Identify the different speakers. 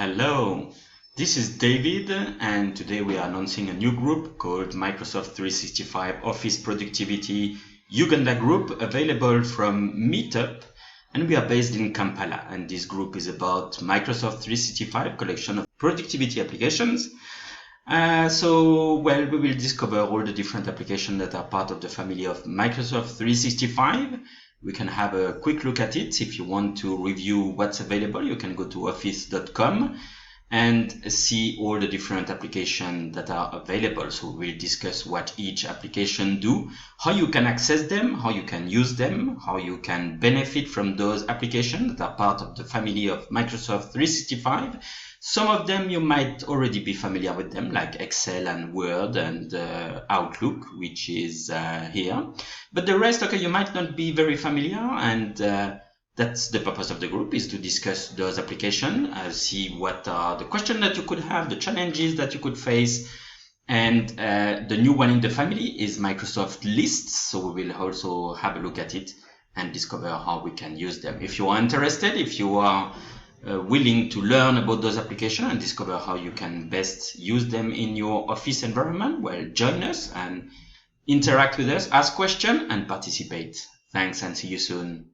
Speaker 1: Hello, this is David, and today we are announcing a new group called Microsoft 365 Office Productivity Uganda Group, available from MeetUp, and we are based in Kampala. And this group is about Microsoft 365 collection of productivity applications. We will discover all the different applications that are part of the family of Microsoft 365. We can have a quick look at it. If you want to review what's available, you can go to office.com and see all the different applications that are available. So we'll discuss what each application do, how you can access them, how you can use them, how you can benefit from those applications that are part of the family of Microsoft 365. Some of them you might already be familiar with them, like Excel and Word and Outlook, which is here. But the rest, okay, you might not be very familiar, and that's the purpose of the group, is to discuss those applications, see what are the questions that you could have, the challenges that you could face. And the new one in the family is Microsoft Lists, so we will also have a look at it and discover how we can use them. If you are interested, if you are willing to learn about those applications and discover how you can best use them in your office environment, well, join us and interact with us, ask questions and participate. Thanks and see you soon.